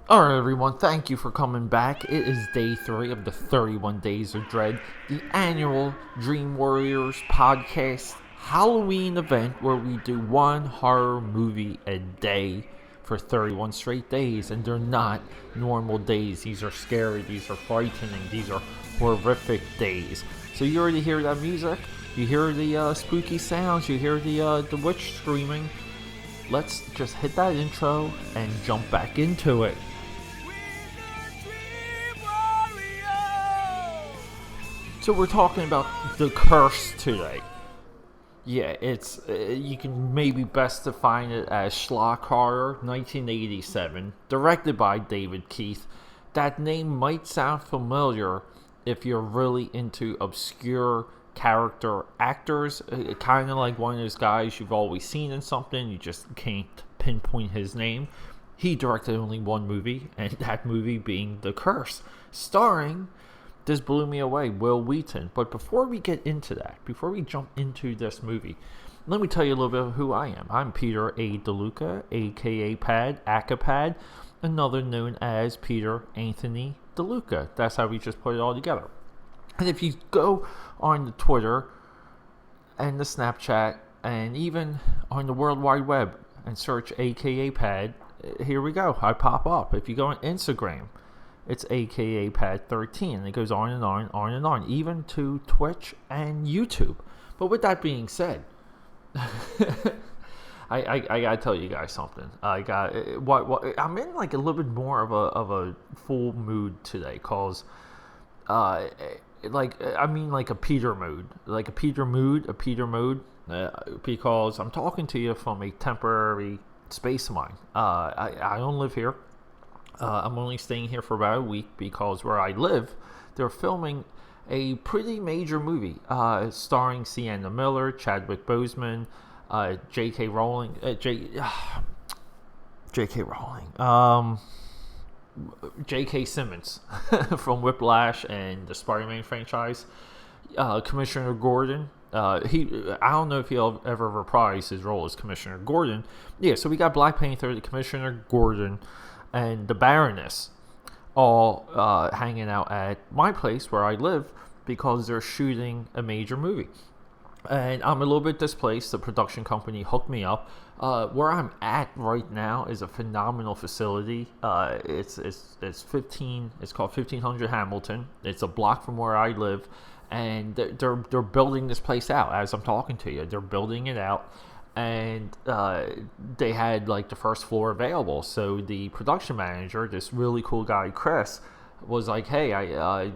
Alright, everyone, thank you for coming back. It is day 3 of the 31 Days of Dread, the annual Dream Warriors podcast Halloween event where we do one horror movie a day for 31 straight days. And they're not normal days. These are scary, these are frightening, these are horrific days. So you already hear that music, you hear the spooky sounds, you hear the witch screaming. Let's just hit that intro and jump back into it. So we're talking about The Curse today. Yeah, it's you can maybe best define it as schlock horror, 1987, directed by David Keith. That name might sound familiar if you're really into obscure character actors, kind of like one of those guys you've always seen in something, you just can't pinpoint his name. He directed only one movie, and that movie being The Curse, starring, this blew me away, Wil Wheaton. But before we get into that, before we jump into this movie, let me tell you a little bit of who I am. I'm Peter A. DeLuca, AKAPAD, AKAPAD, another known as Peter Anthony DeLuca. That's how we just put it all together. And if you go on the Twitter and the Snapchat and even on the World Wide Web and search AKAPAD, here we go. I pop up. If you go on Instagram, it's AKAPad13. It goes on and on, even to Twitch and YouTube. But with that being said, I gotta tell you guys something. I'm in like a little bit more of a full mood today, cause like a Peter mood, because I'm talking to you from a temporary space of mine. I don't live here. I'm only staying here for about a week because where I live, they're filming a pretty major movie starring Sienna Miller, Chadwick Boseman, J.K. Rowling, J.K. Simmons from Whiplash and the Spider-Man franchise, Commissioner Gordon. I don't know if he'll ever reprise his role as Commissioner Gordon. Yeah, so we got Black Panther, the Commissioner Gordon, and the Baroness all hanging out at my place where I live because they're shooting a major movie. And I'm a little bit displaced. The production company hooked me up. Where I'm at right now is a phenomenal facility. It's called 1500 Hamilton. It's a block from where I live, and they're building this place out as I'm talking to you. They're building it out. And they had like the first floor available. So the production manager, this really cool guy, Chris, was like, hey,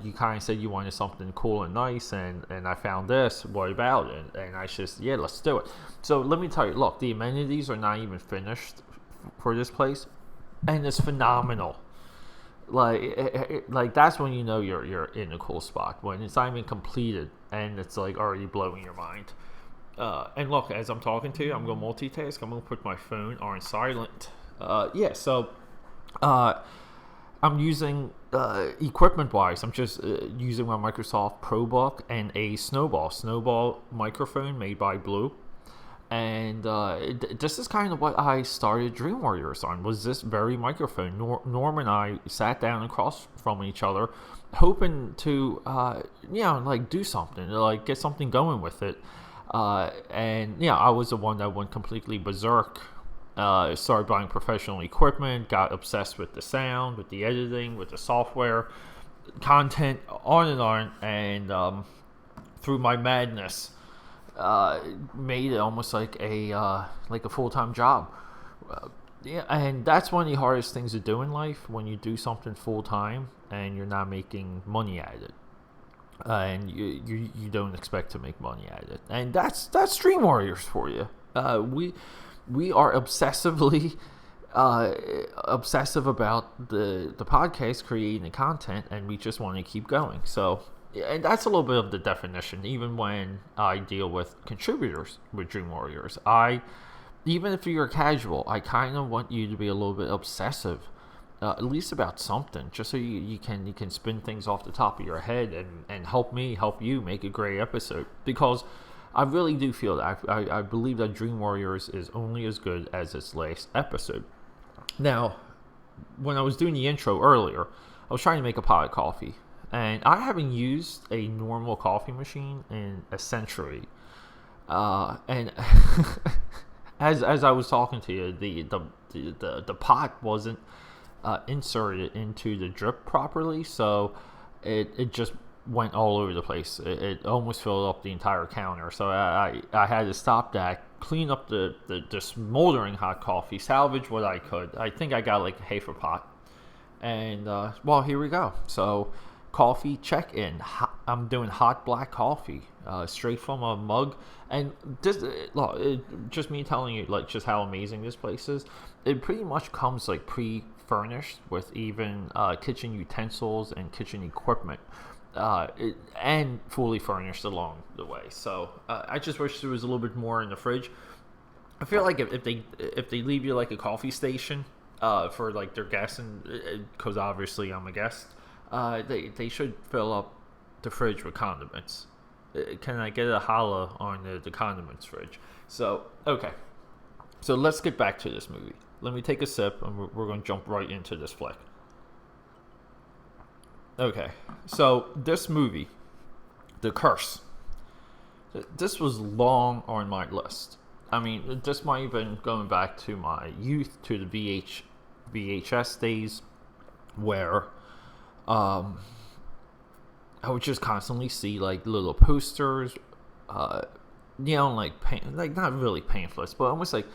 you kind of said you wanted something cool and nice, and I found this. What about it? And I just, yeah, let's do it. So let me tell you, look, the amenities are not even finished for this place, and it's phenomenal. Like that's when you know you're in a cool spot, when it's not even completed and it's like already blowing your mind. And look, as I'm talking to you, I'm going to multitask. I'm going to put my phone on silent. So I'm using, equipment-wise, I'm just using my Microsoft ProBook and a Snowball microphone made by Blue. And this is kind of what I started Dream Warriors on, was this very microphone. Norm and I sat down across from each other, hoping to, do something, like get something going with it. I was the one that went completely berserk. Started buying professional equipment, got obsessed with the sound, with the editing, with the software, content, on, and through my madness, made it almost like a full-time job. And that's one of the hardest things to do in life, when you do something full-time and you're not making money at it. And you don't expect to make money at it, and that's Dream Warriors for you. We are obsessive about the podcast, creating the content, and we just want to keep going. So, and that's a little bit of the definition. Even when I deal with contributors with Dream Warriors, even if you're casual, I kind of want you to be a little bit obsessive. At least about something, just so you can spin things off the top of your head and help you make a great episode. Because I really do feel that I believe that Dream Warriors is only as good as its last episode. Now, when I was doing the intro earlier, I was trying to make a pot of coffee, and I haven't used a normal coffee machine in a century. And as I was talking to you, the pot wasn't inserted into the drip properly, so it just went all over the place. It almost filled up the entire counter. So I had to stop that, clean up the smoldering hot coffee, salvage what I could. I think I got like half a pot. And, well, here we go. So, coffee check-in. I'm doing hot black coffee, straight from a mug. And this, just me telling you, like, just how amazing this place is. It pretty much comes, like, pre-furnished with even kitchen utensils and kitchen equipment. And fully furnished along the way. So, I just wish there was a little bit more in the fridge. I feel like if they leave you, like, a coffee station, for like their guests, and because obviously I'm a guest, they should fill up the fridge with condiments. Can I get a holla on the condiments fridge? So okay, so let's get back to this movie. Let me take a sip, and we're going to jump right into this flick. Okay, so this movie, The Curse, this was long on my list. I mean, this might have been going back to my youth, to the VHS days, where I would just constantly see like little posters, like not really pamphlets, but almost like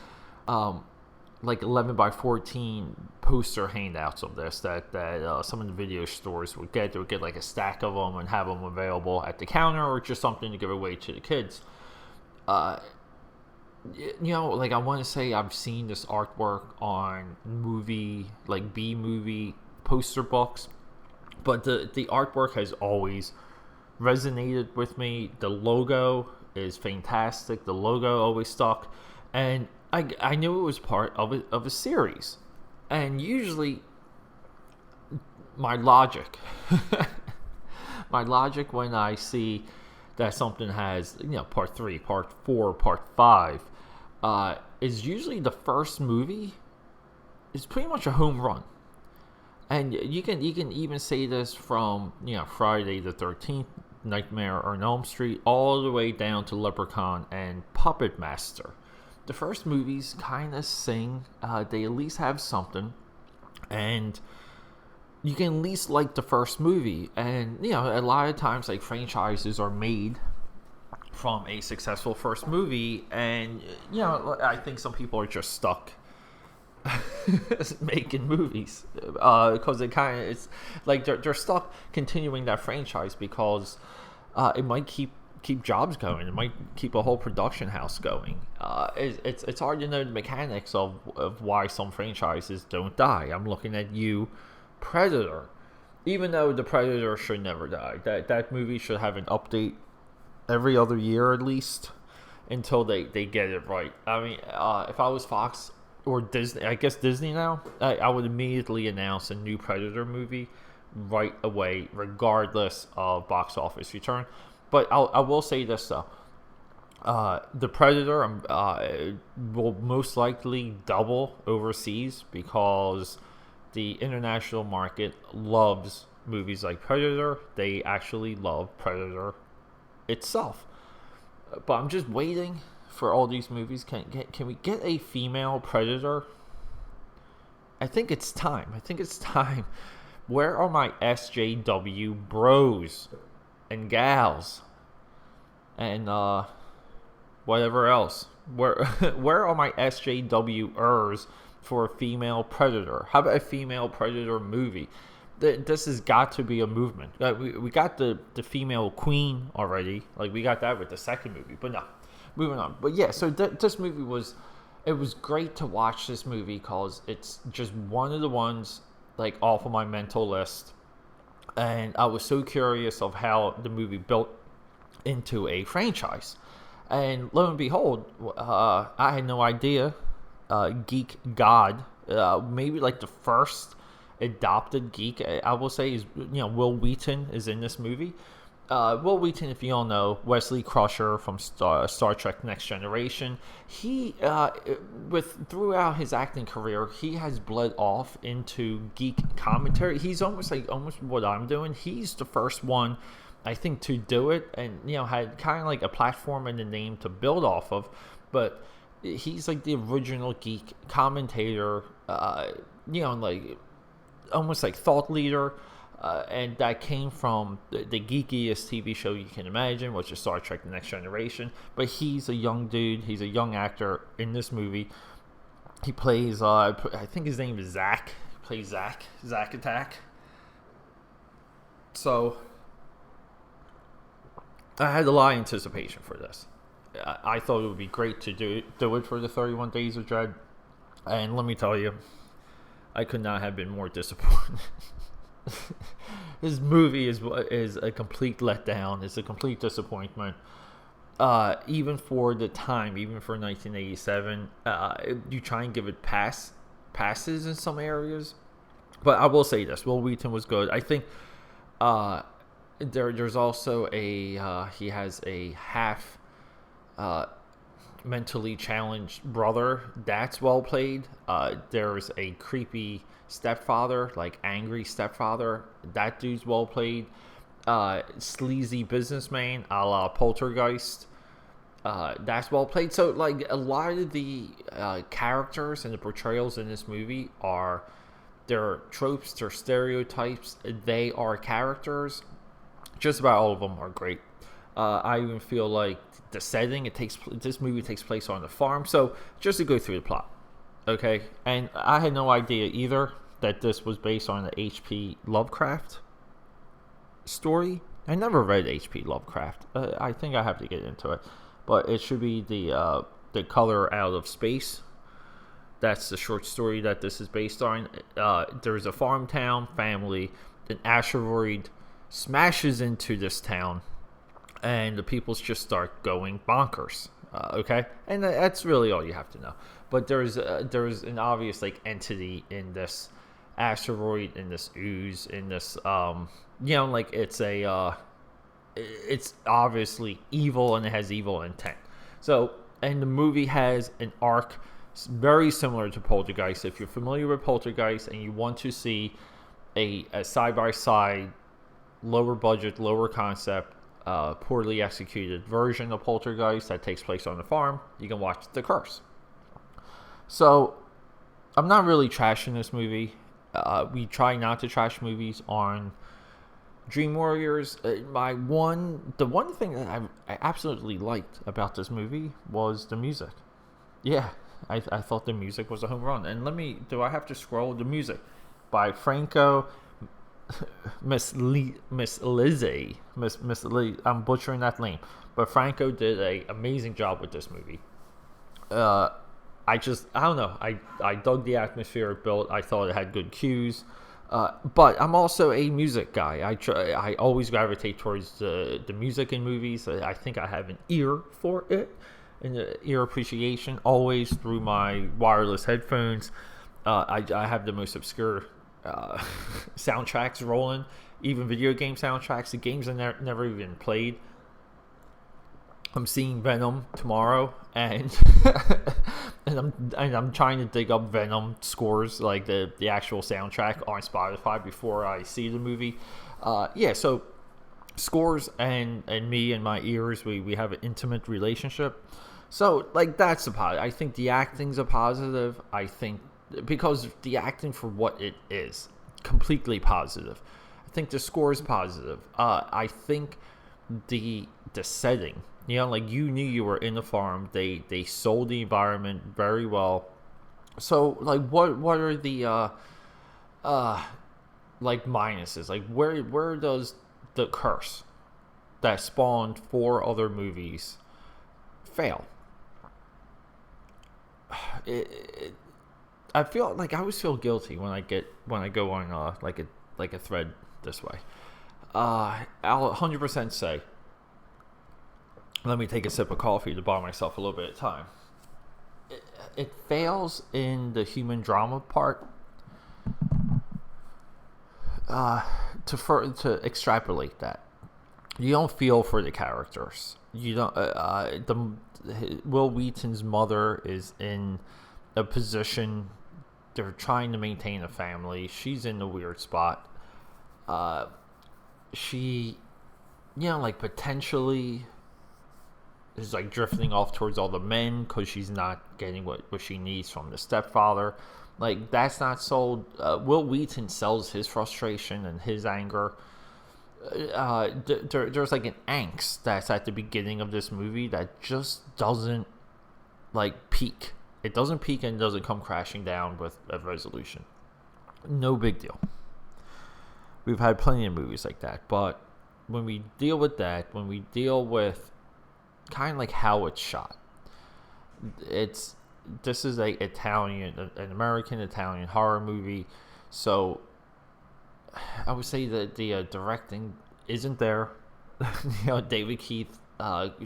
11 by 14 poster handouts of this that some of the video stores would get. They would get like a stack of them and have them available at the counter, or just something to give away to the kids. Like I want to say I've seen this artwork on movie, like B-movie poster books, but the artwork has always resonated with me. The logo is fantastic. The logo always stuck, and I knew it was part of a series. And usually my logic when I see that something has, part 3, part 4, part 5, is usually the first movie is pretty much a home run. And you can even say this from, Friday the 13th, Nightmare on Elm Street, all the way down to Leprechaun and Puppet Master. The first movies kind of sing, they at least have something, and you can at least like the first movie. And, a lot of times, like, franchises are made from a successful first movie, and I think some people are just stuck making movies because it's like they're stuck continuing that franchise because it might keep jobs going. It might keep a whole production house going. It's hard to know the mechanics of why some franchises don't die. I'm looking at you, Predator. Even though the Predator should never die, that movie should have an update every other year at least until they get it right. I mean, if I was Fox or Disney, I guess Disney now, I would immediately announce a new Predator movie right away, regardless of box office return. But I will say this though, the Predator will most likely double overseas because the international market loves movies like Predator. They actually love Predator itself. But I'm just waiting for all these movies. Can we get a female Predator? I think it's time. Where are my SJW bros and gals and whatever else? Where are my SJWers for a female Predator? How about a female Predator movie? This has got to be a movement. We got the female queen already. Like, we got that with the second movie. But no, moving on. But yeah, so this movie was great to watch this movie because it's just one of the ones, like, off of my mental list. And I was so curious of how the movie built into a franchise. And lo and behold, I had no idea. Geek God, maybe like the first adopted geek, I will say, is Wil Wheaton is in this movie. Wil Wheaton, if you don't know, Wesley Crusher from Star Trek Next Generation. He, with throughout his acting career, he has bled off into geek commentary. He's almost what I'm doing. He's the first one, I think, to do it, and had kind of like a platform and a name to build off of. But he's like the original geek commentator. Like almost like thought leader. And that came from the geekiest TV show you can imagine, which is Star Trek The Next Generation. But he's a young dude. He's a young actor in this movie. He plays, I think his name is Zach. He plays Zach Attack. So, I had a lot of anticipation for this. I thought it would be great to do it for the 31 Days of Dread. And let me tell you, I could not have been more disappointed. This movie is a complete letdown. It's a complete disappointment. Even for the time, even for 1987, you try and give it passes in some areas. But I will say this: Wil Wheaton was good. I think there's also he has a half mentally challenged brother. That's well played. There's a creepy stepfather, like angry stepfather. That dude's well played. Sleazy businessman a la Poltergeist. That's well played. So like a lot of the characters and the portrayals in this movie they're tropes, they're stereotypes, they are characters. Just about all of them are great. I even feel like the setting this movie takes place on the farm. So just to go through the plot, okay? And I had no idea either that this was based on the H.P. Lovecraft story. I never read H.P. Lovecraft. I think I have to get into it, but it should be the Color Out of Space. That's the short story that this is based on. There's a farm town family. An asteroid smashes into this town, and the people just start going bonkers. Okay, and that's really all you have to know. But there's an obvious like entity in this asteroid, in this ooze, in this like it's obviously evil and it has evil intent. So, and the movie has an arc very similar to Poltergeist. If you're familiar with Poltergeist and you want to see a side by side, lower budget, lower concept, poorly executed version of Poltergeist that takes place on the farm, you can watch The Curse. So, I'm not really trashing this movie. We try not to trash movies on Dream Warriors. The one thing that I absolutely liked about this movie was the music. Yeah, I thought the music was a home run. And do I have to scroll? The music by Franco, Miss Lizzie. I'm butchering that name, but Franco did an amazing job with this movie. I don't know. I dug the atmosphere it built. I thought it had good cues. But I'm also a music guy. I always gravitate towards the music in movies. I think I have an ear for it, and ear appreciation always through my wireless headphones. I have the most obscure soundtracks rolling, even video game soundtracks. The games I never even played. I'm seeing Venom tomorrow, and I'm trying to dig up Venom scores, like the actual soundtrack on Spotify before I see the movie. So scores and me and my ears, we have an intimate relationship. So like that's a positive. I think the acting's a positive. I think because the acting for what it is, completely positive. I think the score is positive. I think the setting. Like you knew you were in the farm. They sold the environment very well. So like what are the like minuses? Like where does the curse that spawned 4 other movies fail? I feel like I always feel guilty when I go on like a thread this way. I'll 100% say. Let me take a sip of coffee to buy myself a little bit of time. It fails in the human drama part. To extrapolate that, you don't feel for the characters. You don't. Wil Wheaton's mother is in a position. They're trying to maintain a family. She's in a weird spot. She, like potentially is like drifting off towards all the men because she's not getting what she needs from the stepfather. Like, that's not sold. Wil Wheaton sells his frustration and his anger. There's like an angst that's at the beginning of this movie that just doesn't like peak. It doesn't peak and doesn't come crashing down with a resolution. No big deal. We've had plenty of movies like that, but when we deal with that, when we deal with kind of like how it's shot, this is an American Italian horror movie, so I would say that the directing isn't there. David Keith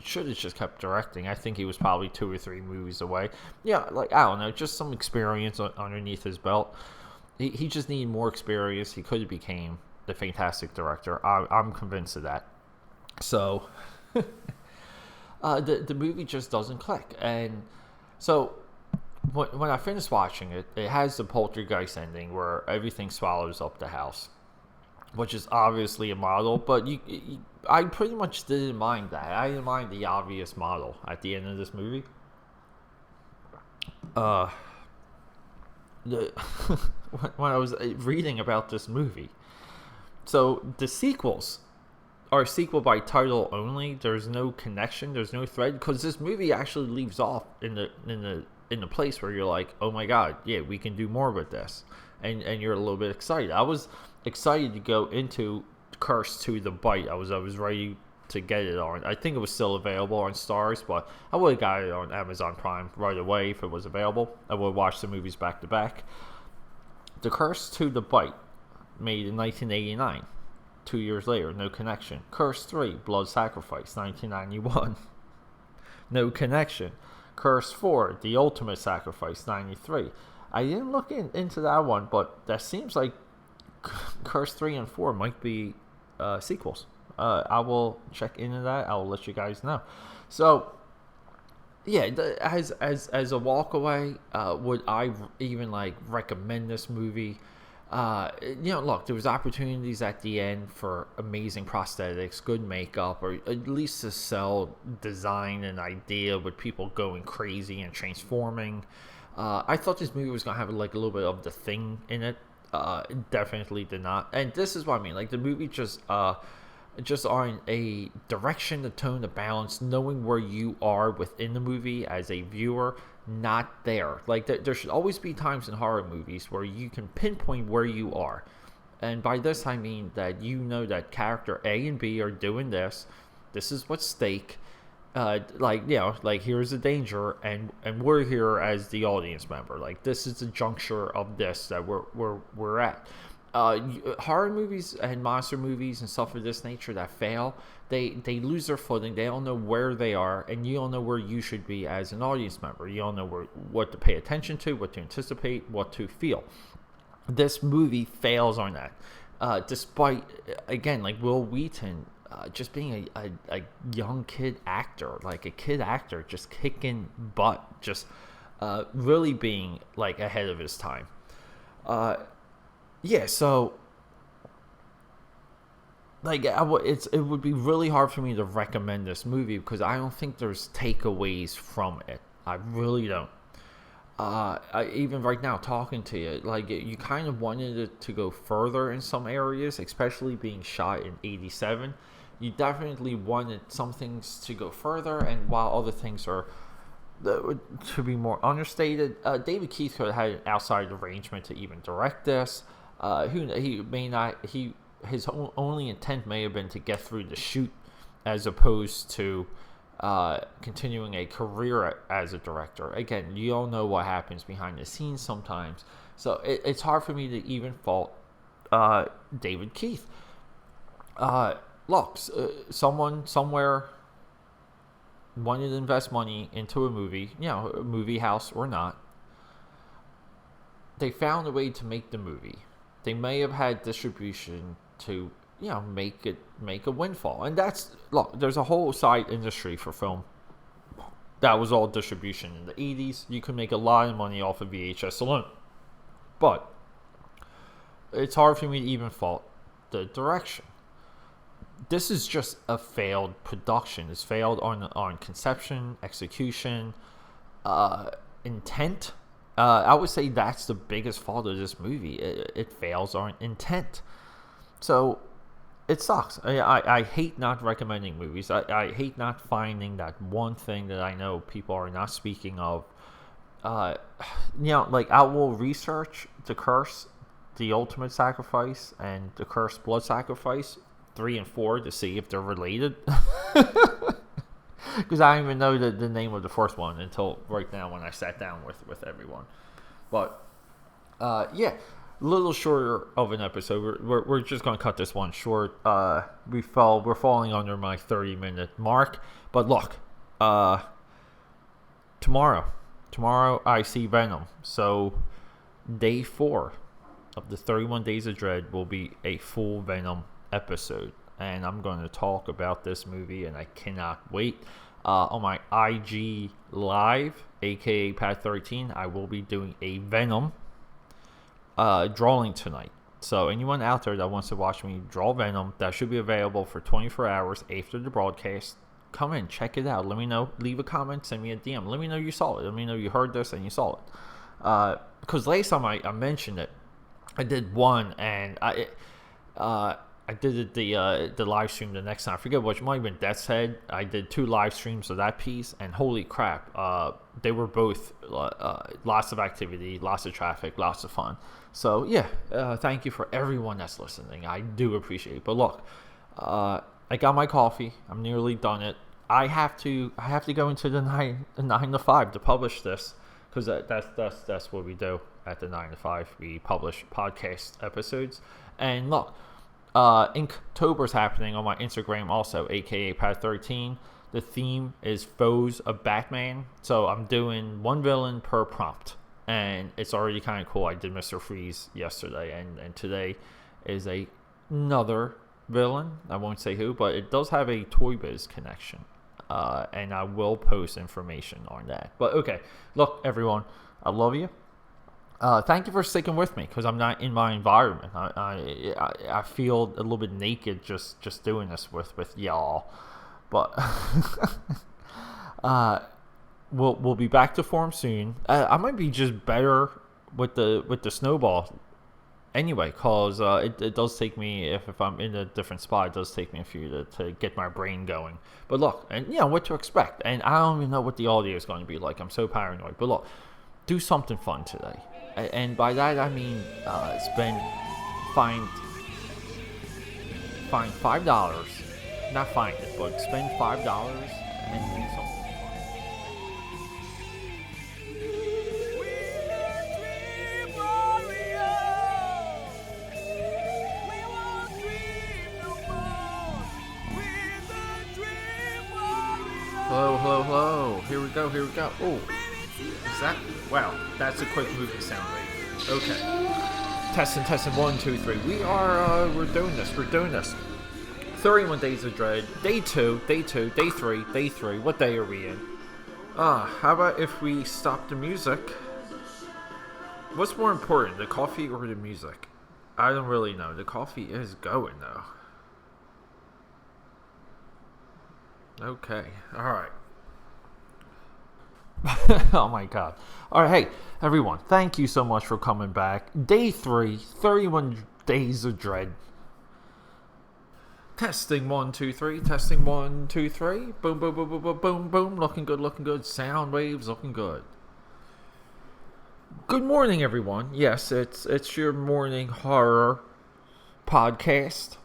should have just kept directing. I think he was probably 2 or 3 movies away. Yeah, like, I don't know, just some experience underneath his belt. He just needed more experience. He could have became the fantastic director. I'm convinced of that. So the movie just doesn't click. And so when I finished watching it, it has the poltergeist ending where everything swallows up the house, which is obviously a model, but I pretty much didn't mind that. I didn't mind the obvious model at the end of this movie. When I was reading about this movie, so the sequels are sequel by title only. There's no connection. There's no thread, because this movie actually leaves off in the place where you're like, oh my god, yeah, we can do more with this, and you're a little bit excited. I was excited to go into Curse to the Bite. I was ready to get it on. I think it was still available on Stars, but I would have got it on Amazon Prime right away if it was available. I would watch the movies back to back. The Curse to the Bite, made in 1989. 2 years later, no connection. Curse 3, Blood Sacrifice, 1991. No connection. Curse 4, The Ultimate Sacrifice, 93. I didn't look into that one, but that seems like Curse 3 and 4 might be sequels. I will check into that. I will let you guys know. So, yeah, as a walk away, would I even like recommend this movie? Look, there was opportunities at the end for amazing prosthetics, good makeup, or at least to sell design and idea with people going crazy and transforming. I thought this movie was gonna have like a little bit of The Thing in it. It definitely did not, and this is what I mean. Like, the movie just on a direction, the tone, the balance, knowing where you are within the movie as a viewer, not there. Like, there should always be times in horror movies where you can pinpoint where you are. And by this, I mean that you know that character A and B are doing this. This is what's stake. Here's the danger, and we're here as the audience member. Like, this is the juncture of this that we're at. Horror movies and monster movies and stuff of this nature that fail, they lose their footing. They don't know where they are, and you don't know where you should be as an audience member. You don't know what to pay attention to, what to anticipate, what to feel. This movie fails on that, despite, again, like Wil Wheaton just being a young kid actor, like a kid actor just kicking butt, just really being like ahead of his time. Yeah, so like it would be really hard for me to recommend this movie because I don't think there's takeaways from it. I really don't. Even right now talking to you, like, you kind of wanted it to go further in some areas, especially being shot in '87. You definitely wanted some things to go further, and while other things are to be more understated, David Keith could have had an outside arrangement to even direct this. He may not. His only intent may have been to get through the shoot, as opposed to continuing a career as a director. Again, you all know what happens behind the scenes sometimes, so it's hard for me to even fault David Keith. Look, someone somewhere wanted to invest money into a movie, a movie house or not. They found a way to make the movie. They may have had distribution to make a windfall. And that's, look, there's a whole side industry for film. That was all distribution in the 80s. You could make a lot of money off of VHS alone. But it's hard for me to even fault the direction. This is just a failed production. It's failed on conception, execution, intent. I would say that's the biggest fault of this movie. It fails on intent. So it sucks. I hate not recommending movies. I hate not finding that one thing that I know people are not speaking of. Like I will research The Curse, The Ultimate Sacrifice, and The Curse Blood Sacrifice 3 and 4 to see if they're related. Because I don't even know the name of the first one until right now when I sat down with everyone. But a little shorter of an episode. We're just gonna cut this one short. We're falling under my 30-minute mark. But look, tomorrow I see Venom. So day 4 of the 31 Days of Dread will be a full Venom episode, and I'm going to talk about this movie, and I cannot wait. On my IG Live, aka Pad 13, I will be doing a Venom drawing tonight. So anyone out there that wants to watch me draw Venom, that should be available for 24 hours after the broadcast. Come in, check it out. Let me know. Leave a comment, send me a DM. Let me know you saw it. Let me know you heard this and you saw it. Because last time I mentioned it, I did one, and I did the live stream the next time. I forget which, might have been Death's Head. I did 2 live streams of that piece, and holy crap, they were both lots of activity, lots of traffic, lots of fun. So thank you for everyone that's listening. I do appreciate it. But look, I got my coffee. I'm nearly done it. I have to go into the 9 to 5 to publish this, because that's what we do at the 9 to 5. We publish podcast episodes. And look, Inktober's happening on my Instagram also, aka Pad 13. The theme is Foes of Batman. So I'm doing one villain per prompt, and it's already kind of cool. I did Mr. Freeze yesterday, and today is another villain. I won't say who, but it does have a Toy Biz connection, and I will post information on that. But okay, look everyone, I love you. Thank you for sticking with me, because I'm not in my environment. I feel a little bit naked just doing this with y'all. But we'll be back to form soon. I might be just better with the snowball anyway, cause it does take me, if I'm in a different spot, it does take me a few to get my brain going. But look, and what to expect. And I don't even know what the audio is going to be like. I'm so paranoid. But look, do something fun today. And by that I mean find $5, not find it, but spend $5 and do something fun. Hello. Here we go. Oh. Is that? Wow, that's a quick movie sound rate. Okay. Testing. 1, 2, 3. We're doing this. 31 Days of Dread. Day 2, day 3. What day are we in? How about if we stop the music? What's more important, the coffee or the music? I don't really know. The coffee is going though. Okay. Alright. Oh my god. Alright, hey, everyone, thank you so much for coming back. Day 3, 31 Days of Dread. Testing 1, 2, 3. Testing 1, 2, 3. Boom. Looking good. Sound waves looking good. Good morning, everyone. Yes, it's your morning horror podcast.